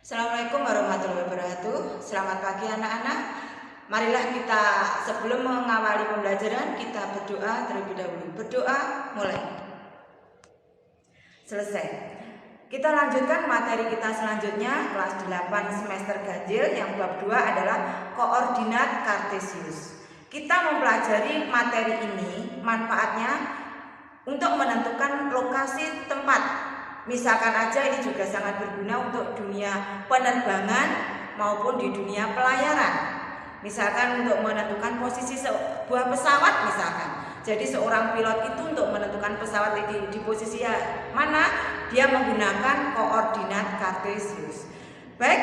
Assalamualaikum warahmatullahi wabarakatuh. Selamat pagi anak-anak. Marilah kita sebelum mengawali pembelajaran kita berdoa terlebih dahulu. Berdoa mulai. Selesai. Kita lanjutkan materi kita selanjutnya kelas 8 semester ganjil yang bab 2 adalah koordinat kartesius. Kita mempelajari materi ini manfaatnya untuk menentukan lokasi tempat. Misalkan aja ini juga sangat berguna untuk dunia penerbangan maupun di dunia pelayaran. Misalkan untuk menentukan posisi sebuah pesawat misalkan. Jadi seorang pilot itu untuk menentukan pesawat di posisi mana, dia menggunakan koordinat kartesius. Baik,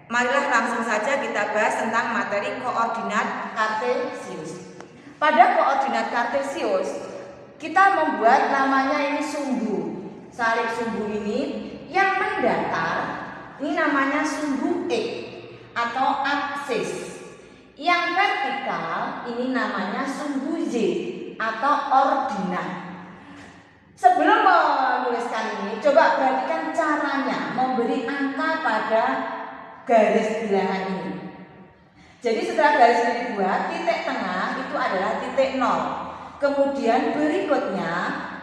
marilah langsung saja kita bahas tentang materi koordinat kartesius. Pada koordinat kartesius, kita membuat namanya ini sumbu. Salib sumbu ini yang mendatar ini namanya sumbu X atau aksis. Yang vertikal ini namanya sumbu Y atau ordinat. Sebelum menuliskan ini, coba perhatikan caranya memberi angka pada garis bilangan ini. Jadi setelah garis ini dibuat, titik tengah itu adalah titik 0. Kemudian berikutnya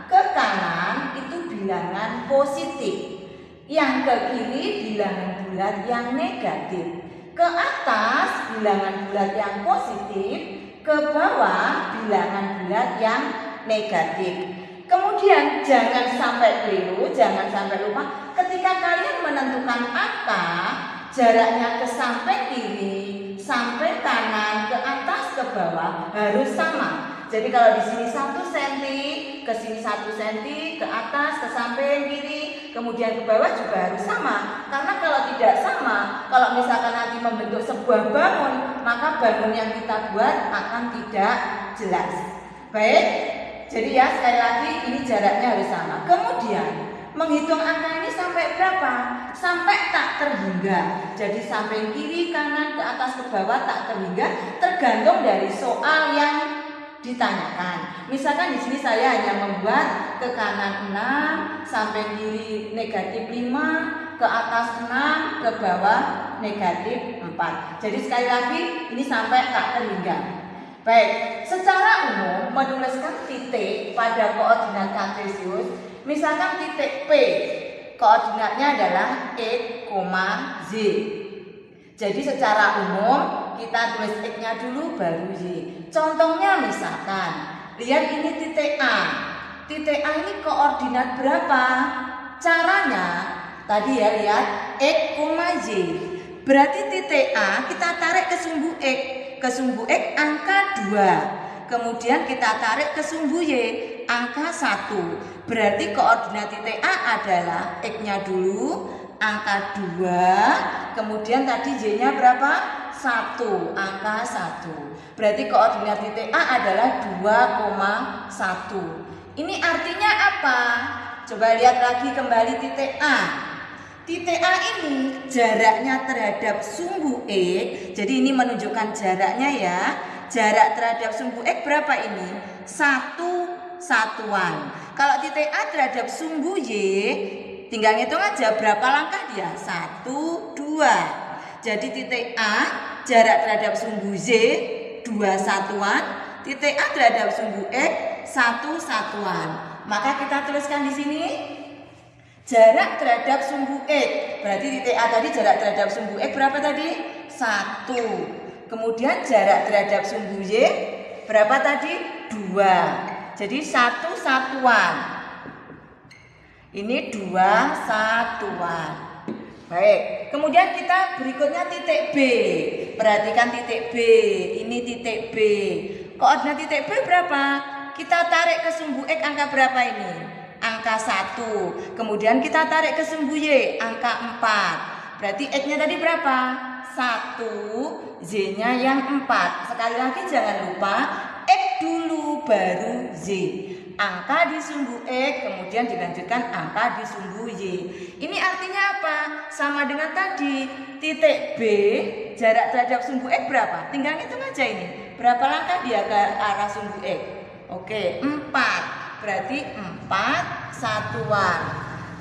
ke kanan itu bilangan positif, yang ke kiri bilangan bulat yang negatif, ke atas bilangan bulat yang positif, ke bawah bilangan bulat yang negatif. Kemudian jangan sampai keliru, jangan sampai lupa ketika kalian menentukan angka, jaraknya ke samping kiri, sampai kanan, ke atas, ke bawah harus sama. Jadi kalau di sini 1 cm, ke sini 1 cm, ke atas, ke samping kiri, kemudian ke bawah juga harus sama. Karena kalau tidak sama, kalau misalkan nanti membentuk sebuah bangun, maka bangun yang kita buat akan tidak jelas. Baik, jadi ya sekali lagi ini jaraknya harus sama. Kemudian menghitung angka ini sampai berapa? Sampai tak terhingga. Jadi samping kiri, kanan, ke atas, ke bawah tak terhingga, tergantung dari soal yang ditanyakan. Misalkan di sini saya hanya membuat ke kanan 6, samping kiri negatif 5, ke atas 6, ke bawah negatif 4. Jadi sekali lagi ini sampai tak terhingga. Baik, secara umum menuliskan titik pada koordinat kartesius, misalkan titik P, koordinatnya adalah X, Z. Jadi secara umum kita tulis X-nya dulu baru Y. Contohnya misalkan, lihat ini titik A. Titik A ini koordinat berapa? Caranya tadi ya lihat X, Y. Berarti titik A kita tarik ke sumbu X. Ke sumbu X angka 2. Kemudian kita tarik ke sumbu Y angka 1. Berarti koordinat titik A adalah X-nya dulu angka 2. Kemudian tadi Y-nya berapa? 1, angka 1. Berarti koordinat titik A adalah 2,1. Ini artinya apa? Coba lihat lagi kembali titik A. Titik A ini jaraknya terhadap sumbu X. Jadi ini menunjukkan jaraknya ya. Jarak terhadap sumbu X berapa ini? 1 satuan. Kalau titik A terhadap sumbu Y, tinggal ngitung aja berapa langkah dia? 1, 2. Jadi titik A jarak terhadap sumbu Z 2 satuan, titik A terhadap sumbu X 1 satuan. Maka kita tuliskan di sini jarak terhadap sumbu X. Berarti titik A tadi jarak terhadap sumbu X berapa tadi? 1. Kemudian jarak terhadap sumbu Y berapa tadi? 2. Jadi 1 satuan. Ini 2 satuan. Baik, kemudian kita berikutnya titik B. Perhatikan titik B. Ini titik B. Koordinat titik B berapa? Kita tarik ke sumbu X angka berapa ini? Angka 1. Kemudian kita tarik ke sumbu Y angka 4. Berarti X-nya tadi berapa? 1. Z-nya yang 4. Sekali lagi jangan lupa X dulu baru Z. Angka di sumbu X, kemudian dilanjutkan angka di sumbu Y. Ini artinya apa? Sama dengan tadi, titik B, jarak terhadap sumbu X berapa? Tinggal hitung aja ini. Berapa langkah dia ke arah sumbu X? Oke, 4. Berarti 4 satuan.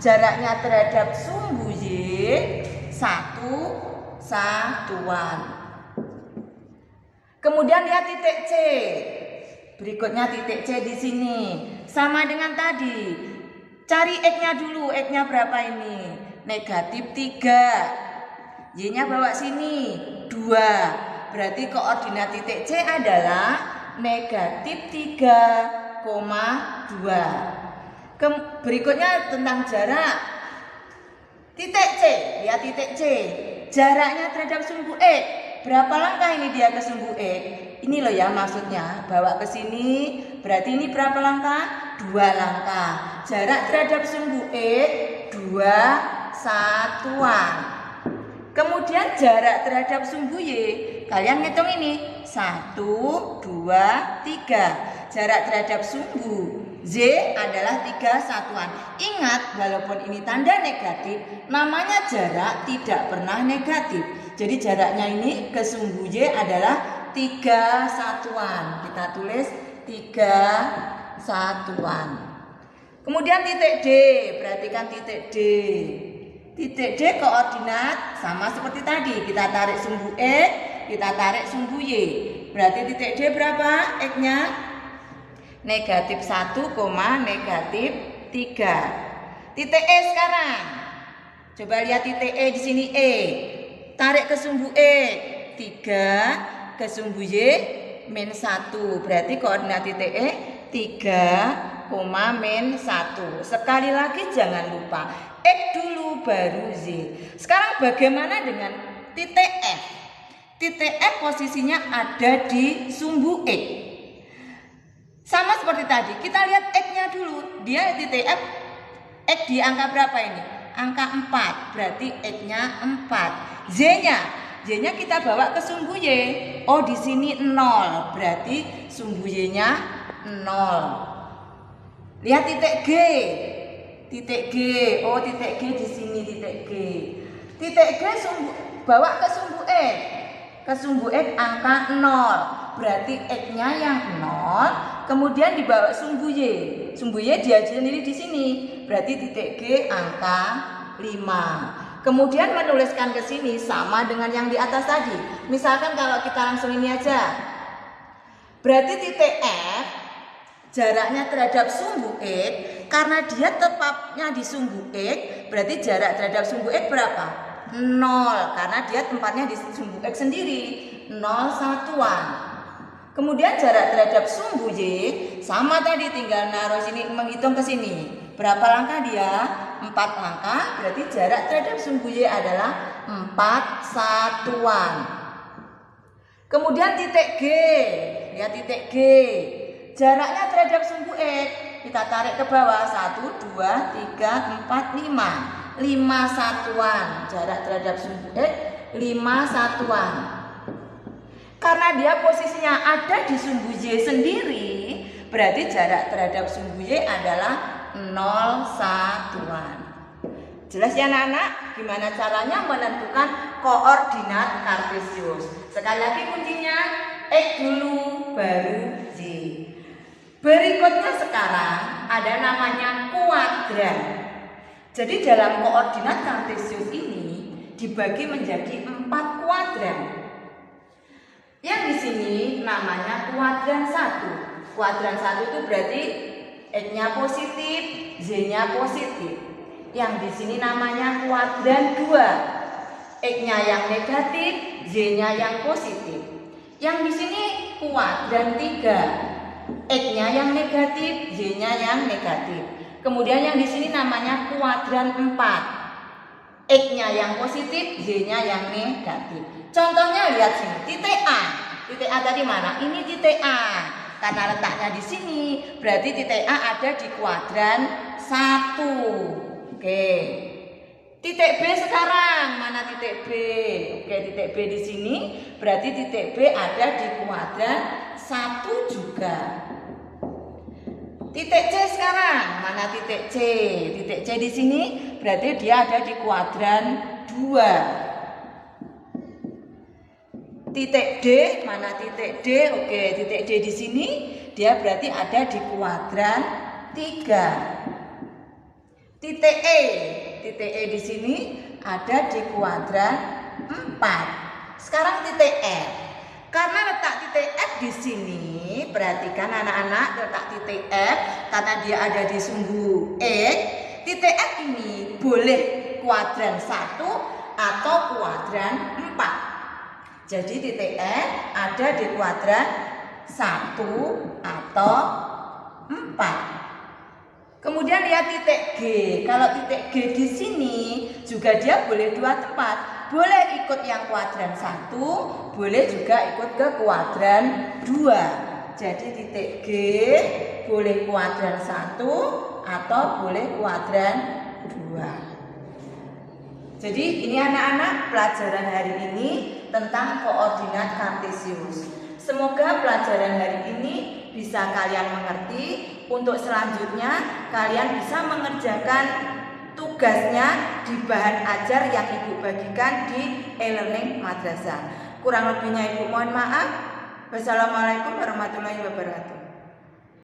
Jaraknya terhadap sumbu Y satuan. Kemudian lihat titik C. Berikutnya titik C di sini. Sama dengan tadi. Cari X-nya dulu. X-nya berapa ini? Negatif 3. Y-nya bawa sini 2. Berarti koordinat titik C adalah negatif 3,2. Berikutnya tentang jarak. Titik C. Lihat titik C. Jaraknya terhadap sumbu X. Berapa langkah ini dia ke sumbu X? Ini loh ya maksudnya, bawa ke sini, berarti ini berapa langkah? 2 langkah. Jarak terhadap sumbu X 2 satuan. Kemudian jarak terhadap sumbu Y, kalian ngitung ini 1, 2, 3. Jarak terhadap sumbu Z adalah 3 satuan. Ingat, walaupun ini tanda negatif, namanya jarak tidak pernah negatif. Jadi jaraknya ini ke sumbu Y adalah 3 satuan. Kita tulis 3 satuan. Kemudian titik D, perhatikan titik D. Titik D koordinat sama seperti tadi. Kita tarik sumbu X, kita tarik sumbu Y. Berarti titik D berapa? X-nya negatif 1, negatif 3. Titik E sekarang. Coba lihat titik E di sini E. Tarik ke sumbu X 3, ke sumbu Y min 1. Berarti koordinat titik E 3, min 1. Sekali lagi jangan lupa X dulu baru Z. Sekarang bagaimana dengan titik F? Titik F posisinya ada di sumbu X. Sama seperti tadi, kita lihat X-nya dulu. Dia titik F, X di angka berapa ini? Angka 4, berarti X-nya 4. Z-nya kita bawa ke sumbu Y. Oh, di sini 0, berarti sumbu Y-nya 0. Lihat titik G. Titik G. Oh, titik G di sini titik G. Titik G bawa ke sumbu X. Ke sumbu X angka 0. Berarti X-nya yang 0, kemudian dibawa sumbu Y. Sumbu Y dia sendiri di sini. Berarti titik G angka 5. Kemudian menuliskan ke sini sama dengan yang di atas tadi. Misalkan kalau kita langsung ini aja. Berarti titik F jaraknya terhadap sumbu X, karena dia tepatnya di sumbu X, berarti jarak terhadap sumbu X berapa? 0, karena dia tempatnya di sumbu X sendiri, 0 satuan. Kemudian jarak terhadap sumbu Y sama tadi, tinggal naruh sini, menghitung ke sini. Berapa langkah dia? 4 langkah, berarti jarak terhadap sumbu Y adalah 4 satuan. Kemudian titik G, lihat titik G. Jaraknya terhadap sumbu X, kita tarik ke bawah, 1, 2, 3, 4, 5. 5 satuan, jarak terhadap sumbu X 5 satuan. Karena dia posisinya ada di sumbu Y sendiri, berarti jarak terhadap sumbu Y adalah 0 satuan. Jelas ya anak-anak? Gimana caranya menentukan koordinat kartesius? Sekali lagi kuncinya X dulu baru Y. Berikutnya sekarang ada namanya kuadran. Jadi dalam koordinat kartesius ini dibagi menjadi 4 kuadran. Yang di sini namanya kuadran 1. Kuadran 1 itu berarti X-nya positif, Z-nya positif. Yang di sini namanya kuadran 2. X-nya yang negatif, Z-nya yang positif. Yang di sini kuadran 3. X-nya yang negatif, Y-nya yang negatif. Kemudian yang di sini namanya kuadran 4. X-nya yang positif, Y-nya yang negatif. Contohnya lihat sini, titik A. Titik A tadi mana? Ini titik A. Karena letaknya di sini, berarti titik A ada di kuadran 1. Oke. Titik B sekarang, mana titik B? Oke, titik B di sini, berarti titik B ada di kuadran 1 juga. Titik C sekarang, mana titik C? Titik C di sini berarti dia ada di kuadran 2. Titik D, mana titik D? Oke, titik D di sini dia berarti ada di kuadran 3. Titik E di sini ada di kuadran 4. Sekarang titik F. Karena letak titik F di sini, perhatikan anak-anak, letak titik F karena dia ada di sumbu X. Titik F ini boleh kuadran 1 atau kuadran 4. Jadi titik F ada di kuadran 1 atau 4. Kemudian lihat titik G. Kalau titik G di sini juga dia boleh 2 tempat. Boleh ikut yang kuadran 1, boleh juga ikut ke kuadran 2. Jadi titik G boleh kuadran 1 atau boleh kuadran 2. Jadi ini anak-anak pelajaran hari ini tentang koordinat kartesius. Semoga pelajaran hari ini bisa kalian mengerti. Untuk selanjutnya kalian bisa mengerjakan tugasnya di bahan ajar yang Ibu bagikan di e-learning madrasah. Kurang lebihnya Ibu mohon maaf. Wassalamualaikum warahmatullahi wabarakatuh.